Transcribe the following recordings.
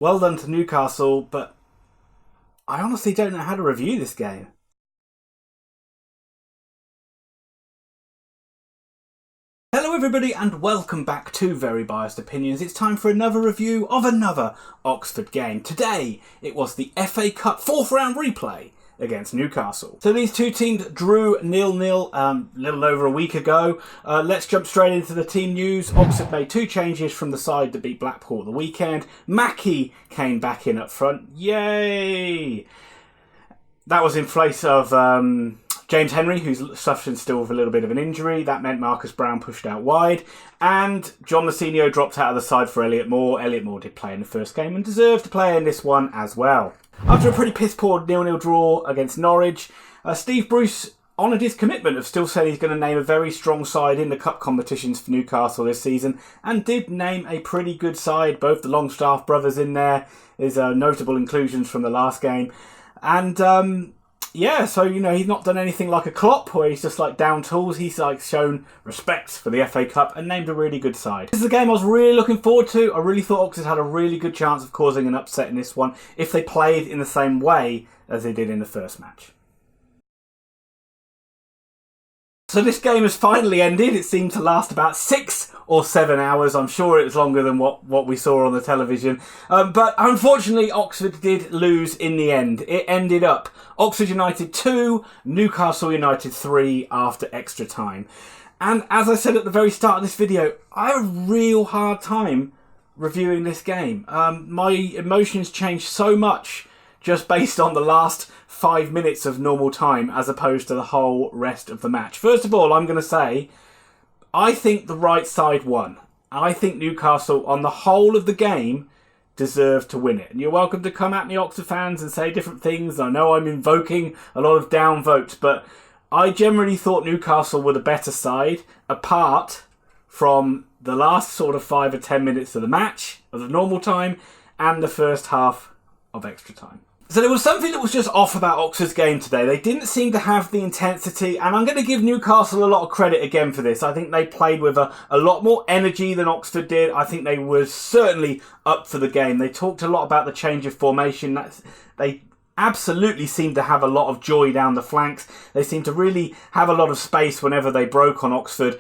Well done to Newcastle, but I honestly don't know how to review this game. Hello everybody and welcome back to Very Biased Opinions. It's time for another review of another Oxford game. Today it was the FA Cup 4th round replay against Newcastle. So these two teams drew 0-0 a little over a week ago. Let's jump straight into the team news. Oxford made two changes from the side that beat Blackpool at the weekend. Mackie came back in up front. Yay! That was in place of James Henry, who's suffering still with a little bit of an injury. That meant Marcus Brown pushed out wide. And John Massinio dropped out of the side for Elliot Moore. Elliot Moore did play in the first game and deserved to play in this one as well. After a pretty piss-poor 0-0 draw against Norwich, Steve Bruce honoured his commitment of still saying he's going to name a very strong side in the cup competitions for Newcastle this season, and did name a pretty good side. Both the Longstaff brothers in there is notable inclusions from the last game. And yeah, so, you know, he's not done anything like a Klopp where he's just like down tools. He's like shown respect for the FA Cup and named a really good side. This is a game I was really looking forward to. I really thought Oxford had a really good chance of causing an upset in this one if they played in the same way as they did in the first match. So this game has finally ended. It seemed to last about 6 or 7 hours. I'm sure it was longer than what we saw on the television. But unfortunately, Oxford did lose in the end. It ended up Oxford United 2, Newcastle United 3 after extra time. And as I said at the very start of this video, I had a real hard time reviewing this game. My emotions changed so much just based on the last 5 minutes of normal time as opposed to the whole rest of the match. First of all, I'm going to say, I think the right side won. I think Newcastle, on the whole of the game, deserved to win it. And you're welcome to come at me, Oxford fans, and say different things. I know I'm invoking a lot of down votes, but I generally thought Newcastle were the better side, apart from the last sort of 5 or 10 minutes of the match, of the normal time, and the first half of extra time. So there was something that was just off about Oxford's game today. They didn't seem to have the intensity, and I'm going to give Newcastle a lot of credit again for this. I think they played with a lot more energy than Oxford did. I think they were certainly up for the game. They talked a lot about the change of formation. They absolutely seemed to have a lot of joy down the flanks. They seemed to really have a lot of space whenever they broke on Oxford.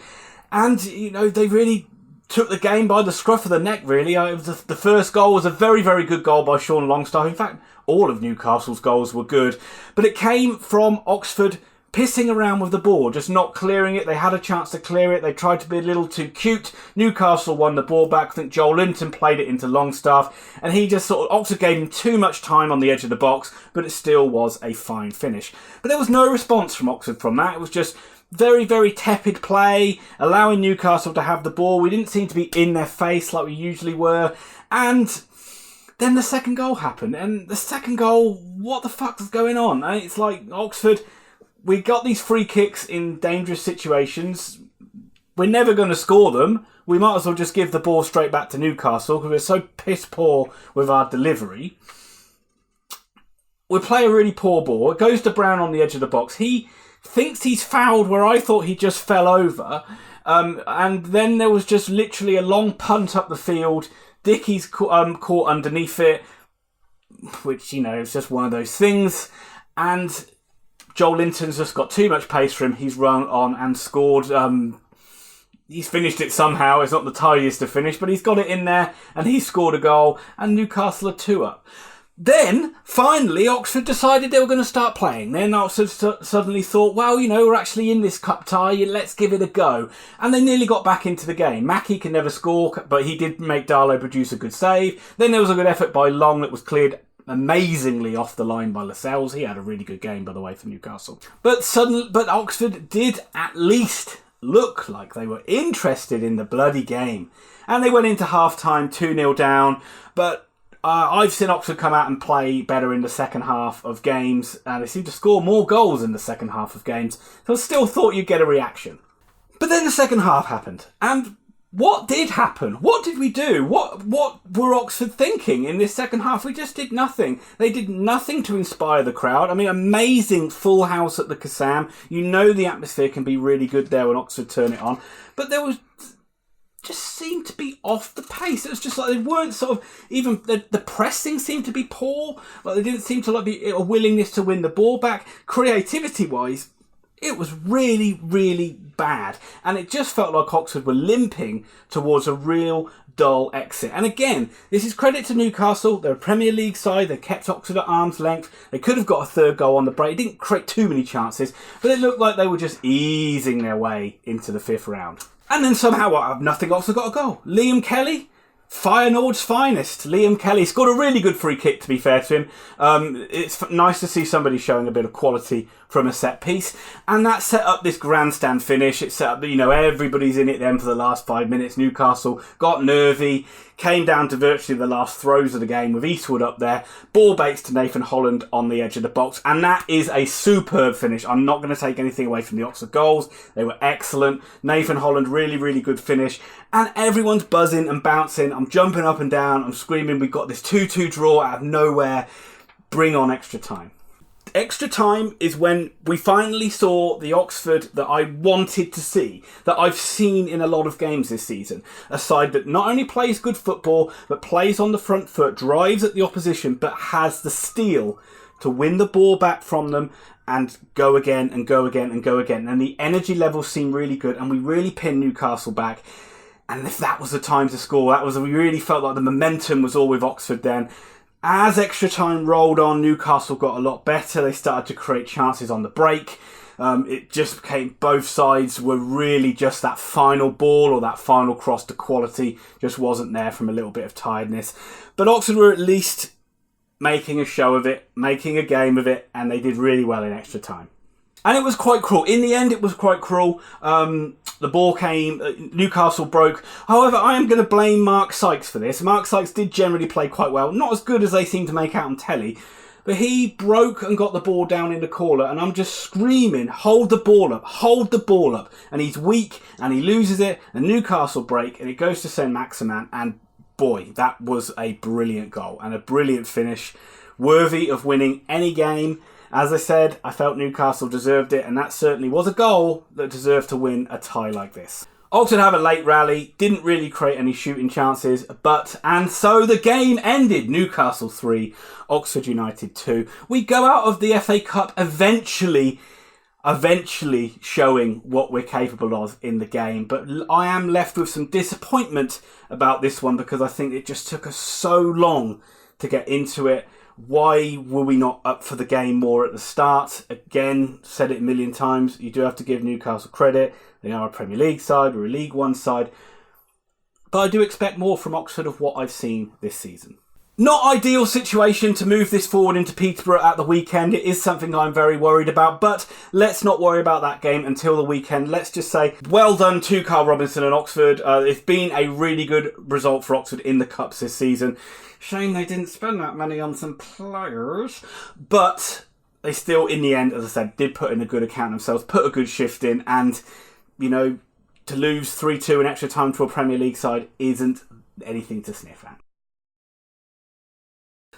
And, you know, they really took the game by the scruff of the neck, really. The first goal was a very, very good goal by Sean Longstaff. In fact, all of Newcastle's goals were good. But it came from Oxford pissing around with the ball, just not clearing it. They had a chance to clear it. They tried to be a little too cute. Newcastle won the ball back. I think Joel Linton played it into Longstaff. And he just sort of, Oxford gave him too much time on the edge of the box, but it still was a fine finish. But there was no response from Oxford from that. It was just very, very tepid play, allowing Newcastle to have the ball. We didn't seem to be in their face like we usually were. And then the second goal happened. And the second goal, what the fuck is going on? It's like Oxford, we got these free kicks in dangerous situations. We're never going to score them. We might as well just give the ball straight back to Newcastle because we're so piss poor with our delivery. We play a really poor ball. It goes to Brown on the edge of the box. He thinks he's fouled where I thought he just fell over. And then there was just literally a long punt up the field. Dickie's caught underneath it, which, you know, is just one of those things. And Joel Linton's just got too much pace for him. He's run on and scored. He's finished it somehow. It's not the tidiest to finish, but he's got it in there and he scored a goal and Newcastle are 2 up. Then, finally, Oxford decided they were going to start playing. Then Oxford suddenly thought, well, you know, we're actually in this cup tie, let's give it a go. And they nearly got back into the game. Mackie can never score, but he did make Darlow produce a good save. Then there was a good effort by Long that was cleared amazingly off the line by Lascelles. He had a really good game, by the way, for Newcastle. But Oxford did at least look like they were interested in the bloody game. And they went into half-time 2-0 down, but I've seen Oxford come out and play better in the second half of games, and they seem to score more goals in the second half of games, so I still thought you'd get a reaction. But then the second half happened, and what did happen? What did we do? What were Oxford thinking in this second half? We just did nothing. They did nothing to inspire the crowd. I mean, amazing full house at the Kassam. You know the atmosphere can be really good there when Oxford turn it on, but there was just seemed to be off the pace. It was just like they weren't sort of, even the pressing seemed to be poor. Like they didn't seem to like be a willingness to win the ball back. Creativity wise, it was really, really bad. And it just felt like Oxford were limping towards a real dull exit. And again, this is credit to Newcastle. They're a Premier League side. They kept Oxford at arm's length. They could have got a third goal on the break. It didn't create too many chances, but it looked like they were just easing their way into the 5th round. And then somehow, out of nothing, Oxford got a goal. Liam Kelly, Feyenoord's finest. Liam Kelly scored a really good free kick, to be fair to him. It's nice to see somebody showing a bit of quality from a set piece. And that set up this grandstand finish. It set up, everybody's in it then for the last 5 minutes. Newcastle got nervy, came down to virtually the last throws of the game with Eastwood up there. Ball baits to Nathan Holland on the edge of the box. And that is a superb finish. I'm not going to take anything away from the Oxford goals. They were excellent. Nathan Holland, really, really good finish. And everyone's buzzing and bouncing. I'm jumping up and down. I'm screaming, we've got this 2-2 draw out of nowhere. Bring on extra time. Extra time is when we finally saw the Oxford that I wanted to see, that I've seen in a lot of games this season. A side that not only plays good football, but plays on the front foot, drives at the opposition, but has the steel to win the ball back from them and go again and go again and go again. And the energy levels seem really good, and we really pinned Newcastle back. And if that was the time to score, we really felt like the momentum was all with Oxford then. As extra time rolled on, Newcastle got a lot better. They started to create chances on the break. It just became, both sides were really just that final ball or that final cross to quality just wasn't there from a little bit of tiredness. But Oxford were at least making a show of it, making a game of it, and they did really well in extra time. And it was quite cruel. In the end, it was quite cruel. The ball came, Newcastle broke. However, I am going to blame Mark Sykes for this. Mark Sykes did generally play quite well. Not as good as they seem to make out on telly. But he broke and got the ball down in the corner. And I'm just screaming, hold the ball up, hold the ball up. And he's weak and he loses it. And Newcastle break and it goes to Saint-Maximin. And boy, that was a brilliant goal and a brilliant finish. Worthy of winning any game. As I said, I felt Newcastle deserved it, and that certainly was a goal that deserved to win a tie like this. Oxford have a late rally, didn't really create any shooting chances, and so the game ended. Newcastle 3, Oxford United 2. We go out of the FA Cup eventually showing what we're capable of in the game, but I am left with some disappointment about this one because I think it just took us so long to get into it. Why were we not up for the game more at the start? Again, said it a million times, you do have to give Newcastle credit. They are a Premier League side, we're a League One side. But I do expect more from Oxford of what I've seen this season. Not ideal situation to move this forward into Peterborough at the weekend. It is something I'm very worried about, but let's not worry about that game until the weekend. Let's just say, well done to Carl Robinson and Oxford. It's been a really good result for Oxford in the Cups this season. Shame they didn't spend that money on some players, but they still, in the end, as I said, did put in a good account themselves, put a good shift in, and, to lose 3-2 in extra time to a Premier League side isn't anything to sniff at.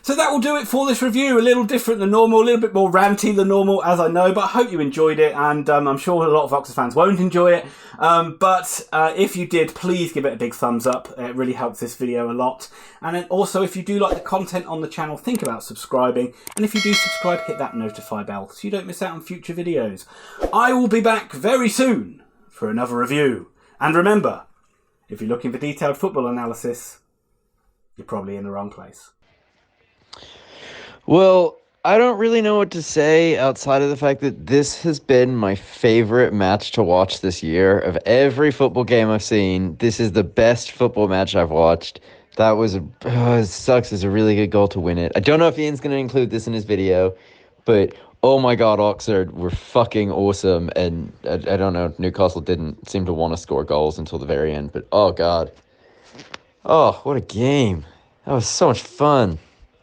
So that will do it for this review. A little different than normal, a little bit more ranty than normal, as I know, but I hope you enjoyed it, and I'm sure a lot of Oxford fans won't enjoy it. But if you did, please give it a big thumbs up. It really helps this video a lot. And then also, if you do like the content on the channel, think about subscribing. And if you do subscribe, hit that notify bell so you don't miss out on future videos. I will be back very soon for another review. And remember, if you're looking for detailed football analysis, you're probably in the wrong place. Well, I don't really know what to say outside of the fact that this has been my favorite match to watch this year. Of every football game I've seen, this is the best football match I've watched. That was, it sucks, it's a really good goal to win it. I don't know if Ian's going to include this in his video, but oh my god, Oxford were fucking awesome. And I don't know, Newcastle didn't seem to want to score goals until the very end, but oh god. Oh, what a game. That was so much fun.